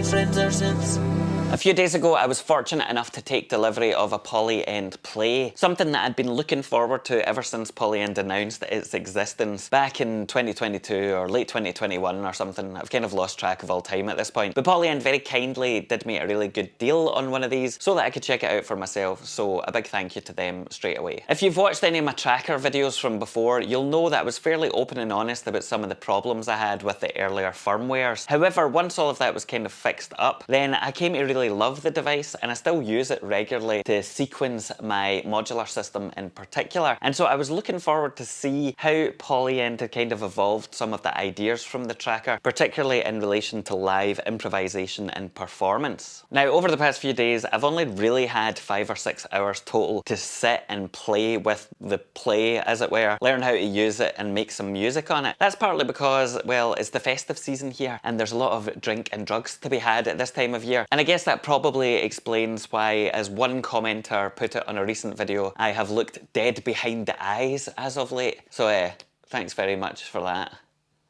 friends are since. A few days ago, I was fortunate enough to take delivery of a Polyend play, something that I'd been looking forward to ever since Polyend announced its existence back in 2022 or late 2021 or something. I've kind of lost track of all time at this point. But Polyend very kindly did me a really good deal on one of these so that I could check it out for myself, so a big thank you to them straight away. If you've watched any of my tracker videos from before, you'll know that I was fairly open and honest about some of the problems I had with the earlier firmwares. However, once all of that was kind of fixed up, then I came to really love the device, and I still use it regularly to sequence my modular system in particular. And so I was looking forward to see how Polyend had kind of evolved some of the ideas from the tracker, particularly in relation to live improvisation and performance. Now, over the past few days, I've only really had 5 or 6 hours total to sit and play with the play, as it were, learn how to use it and make some music on it. That's partly because, well, it's the festive season here, and there's a lot of drink and drugs to be had at this time of year. And I guess that probably explains why, as one commenter put it on a recent video, I have looked dead behind the eyes as of late. So thanks very much for that.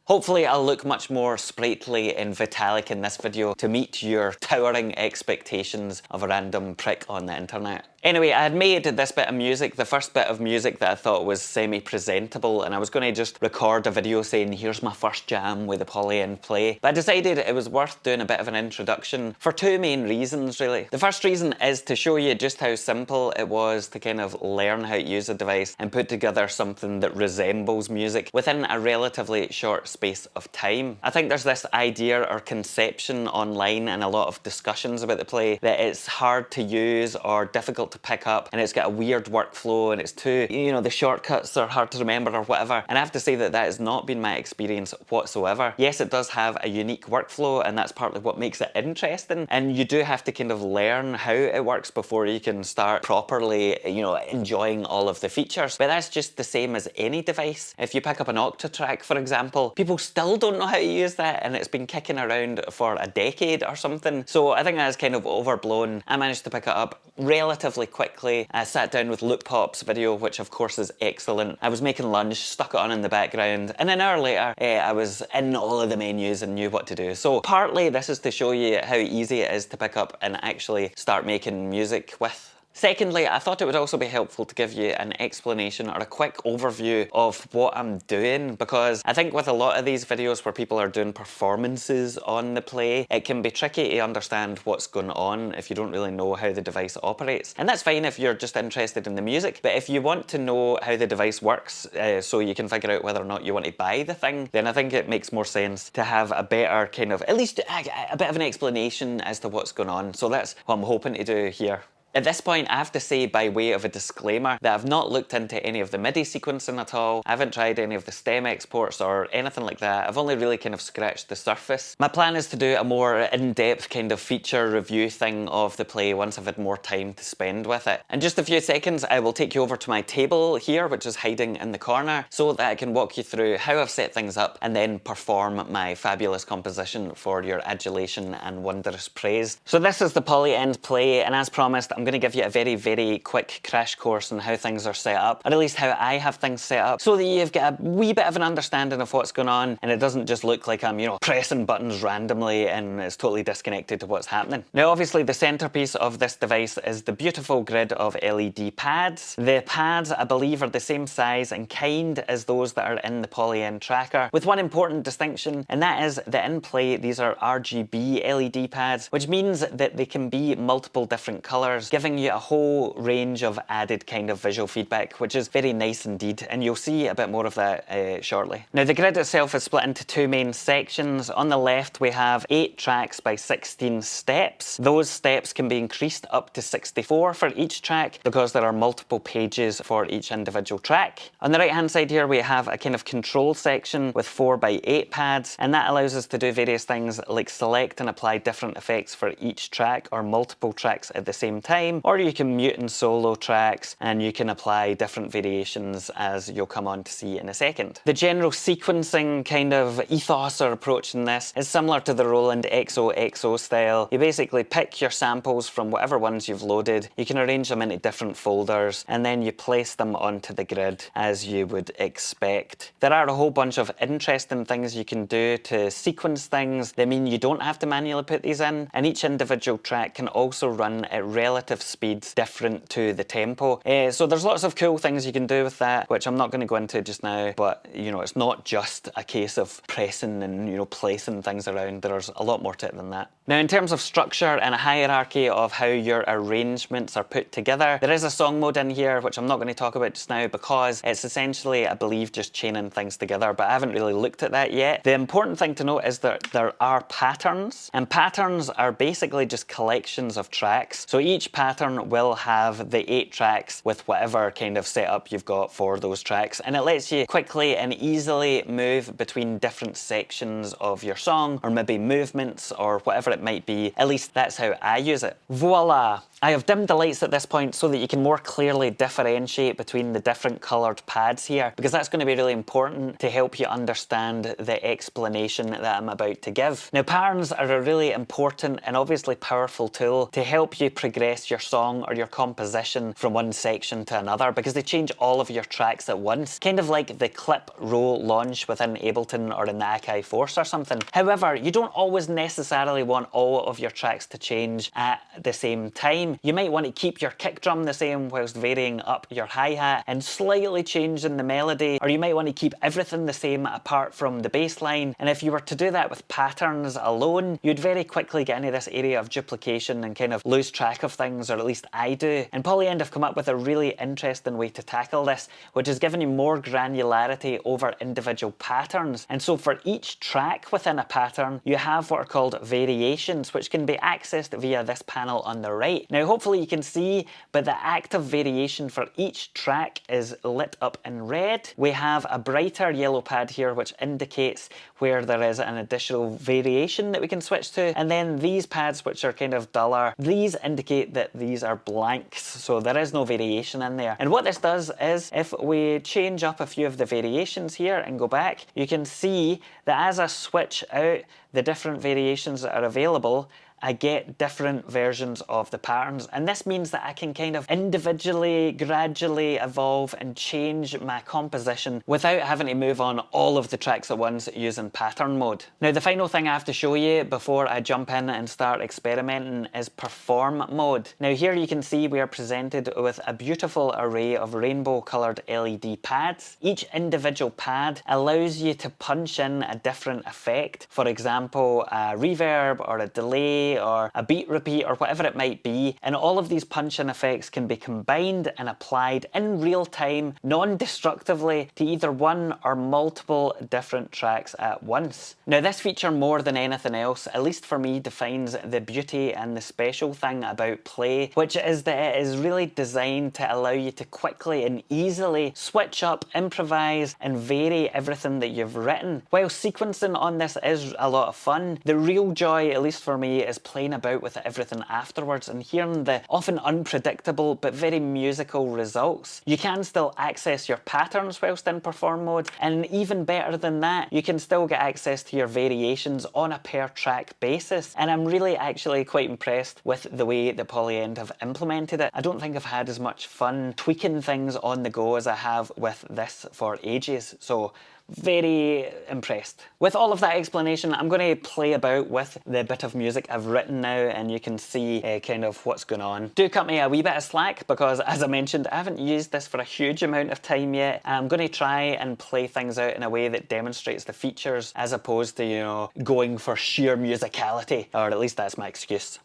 Hopefully I'll look much more sprightly and vitalic in this video to meet your towering expectations of a random prick on the internet. Anyway, I had made this bit of music, the first bit of music that I thought was semi-presentable, and I was going to just record a video saying, here's my first jam with the Polyend play. But I decided it was worth doing a bit of an introduction for 2 main reasons, really. The first reason is to show you just how simple it was to kind of learn how to use a device and put together something that resembles music within a relatively short space of time. I think there's this idea or conception online and a lot of discussions about the play that it's hard to use or difficult to pick up, and it's got a weird workflow, and it's too, you know, the shortcuts are hard to remember or whatever. And I have to say that that has not been my experience whatsoever. Yes, it does have a unique workflow, and that's partly what makes it interesting, and you do have to kind of learn how it works before you can start properly, you know, enjoying all of the features. But that's just the same as any device. If you pick up an Octatrack, for example, people still don't know how to use that, and it's been kicking around for a decade or something. So I think that's kind of overblown. I managed to pick it up relatively quickly. I sat down with Luke Pop's video, which of course is excellent. I was making lunch, stuck it on in the background, and an hour later I was in all of the menus and knew what to do. So partly this is to show you how easy it is to pick up and actually start making music with. Secondly, I thought it would also be helpful to give you an explanation or a quick overview of what I'm doing, because I think with a lot of these videos where people are doing performances on the play, it can be tricky to understand what's going on if you don't really know how the device operates. And that's fine if you're just interested in the music, but if you want to know how the device works so you can figure out whether or not you want to buy the thing, then I think it makes more sense to have a better kind of, at least a bit of an explanation as to what's going on. So that's what I'm hoping to do here. At this point, I have to say, by way of a disclaimer, that I've not looked into any of the MIDI sequencing at all. I haven't tried any of the stem exports or anything like that. I've only really kind of scratched the surface. My plan is to do a more in-depth kind of feature review thing of the play once I've had more time to spend with it. In just a few seconds, I will take you over to my table here, which is hiding in the corner, so that I can walk you through how I've set things up and then perform my fabulous composition for your adulation and wondrous praise. So this is the Polyend play, and as promised, I'm going to give you a very, very quick crash course on how things are set up, or at least how I have things set up, so that you've got a wee bit of an understanding of what's going on, and it doesn't just look like I'm, you know, pressing buttons randomly and it's totally disconnected to what's happening. Now, obviously, the centerpiece of this device is the beautiful grid of LED pads. The pads, I believe, are the same size and kind as those that are in the Polyend tracker, with one important distinction, and that is that in play, these are RGB LED pads, which means that they can be multiple different colors, giving you a whole range of added kind of visual feedback, which is very nice indeed, and you'll see a bit more of that shortly. Now, the grid itself is split into 2 main sections. On the left, we have 8 tracks by 16 steps. Those steps can be increased up to 64 for each track, because there are multiple pages for each individual track. On the right-hand side here, we have a kind of control section with 4 by 8 pads, and that allows us to do various things like select and apply different effects for each track or multiple tracks at the same time. time, or you can mute in solo tracks, and you can apply different variations as you'll come on to see in a second. The general sequencing kind of ethos or approach in this is similar to the Roland XOXO style. You basically pick your samples from whatever ones you've loaded, you can arrange them into different folders, and then you place them onto the grid as you would expect. There are a whole bunch of interesting things you can do to sequence things that mean you don't have to manually put these in, and each individual track can also run at relative speeds different to the tempo. So there's lots of cool things you can do with that, which I'm not going to go into just now, but you know, it's not just a case of pressing and, you know, placing things around. There's a lot more to it than that. Now, in terms of structure and a hierarchy of how your arrangements are put together, there is a song mode in here, which I'm not going to talk about just now because it's essentially, I believe, just chaining things together, but I haven't really looked at that yet. The important thing to note is that there are patterns, and patterns are basically just collections of tracks. So each pattern will have the 8 tracks with whatever kind of setup you've got for those tracks, and it lets you quickly and easily move between different sections of your song, or maybe movements or whatever it might be. At least that's how I use it. Voila! I have dimmed the lights at this point so that you can more clearly differentiate between the different coloured pads here, because that's going to be really important to help you understand the explanation that I'm about to give. Now, patterns are a really important and obviously powerful tool to help you progress your song or your composition from one section to another, because they change all of your tracks at once, kind of like the clip row launch within Ableton or in the Akai Force or something. However, you don't always necessarily want all of your tracks to change at the same time. You might want to keep your kick drum the same whilst varying up your hi-hat and slightly changing the melody, or you might want to keep everything the same apart from the bass line. And if you were to do that with patterns alone, you'd very quickly get into this area of duplication and kind of lose track of things, or at least I do. And Polyend have come up with a really interesting way to tackle this, which is giving you more granularity over individual patterns. And so for each track within a pattern, you have what are called variations, which can be accessed via this panel on the right. Now, hopefully you can see, but the active variation for each track is lit up in red. We have a brighter yellow pad here, which indicates where there is an additional variation that we can switch to. And then these pads, which are kind of duller, these indicate that these are blanks, so there is no variation in there. And what this does is, if we change up a few of the variations here and go back, you can see that as I switch out the different variations that are available, I get different versions of the patterns, and this means that I can kind of individually, gradually evolve and change my composition without having to move on all of the tracks at once using pattern mode. Now, the final thing I have to show you before I jump in and start experimenting is perform mode. Now, here you can see we are presented with a beautiful array of rainbow coloured LED pads. Each individual pad allows you to punch in a different effect, for example, a reverb or a delay or a beat repeat or whatever it might be, and all of these punch-in effects can be combined and applied in real time, non-destructively, to either one or multiple different tracks at once. Now, this feature, more than anything else, at least for me, defines the beauty and the special thing about Play, which is that it is really designed to allow you to quickly and easily switch up, improvise and vary everything that you've written. While sequencing on this is a lot of fun, the real joy, at least for me, is playing about with everything afterwards and hearing the often unpredictable but very musical results. You can still access your patterns whilst in perform mode, and even better than that, you can still get access to your variations on a per track basis. And I'm really actually quite impressed with the way that Polyend have implemented it. I don't think I've had as much fun tweaking things on the go as I have with this for ages, so very impressed. With all of that explanation, I'm going to play about with the bit of music I've written now, and you can see kind of what's going on. Do cut me a wee bit of slack, because as I mentioned, I haven't used this for a huge amount of time yet. I'm going to try and play things out in a way that demonstrates the features as opposed to, you know, going for sheer musicality, or at least that's my excuse.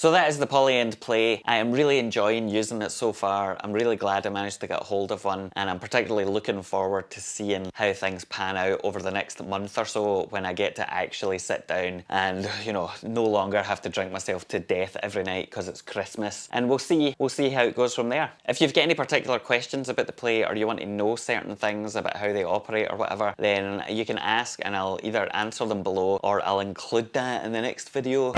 So that is the Polyend Play. I am really enjoying using it so far. I'm really glad I managed to get hold of one, and I'm particularly looking forward to seeing how things pan out over the next month or so when I get to actually sit down and, you know, no longer have to drink myself to death every night because it's Christmas. And we'll see how it goes from there. If you've got any particular questions about the Play, or you want to know certain things about how they operate or whatever, then you can ask and I'll either answer them below or I'll include that in the next video.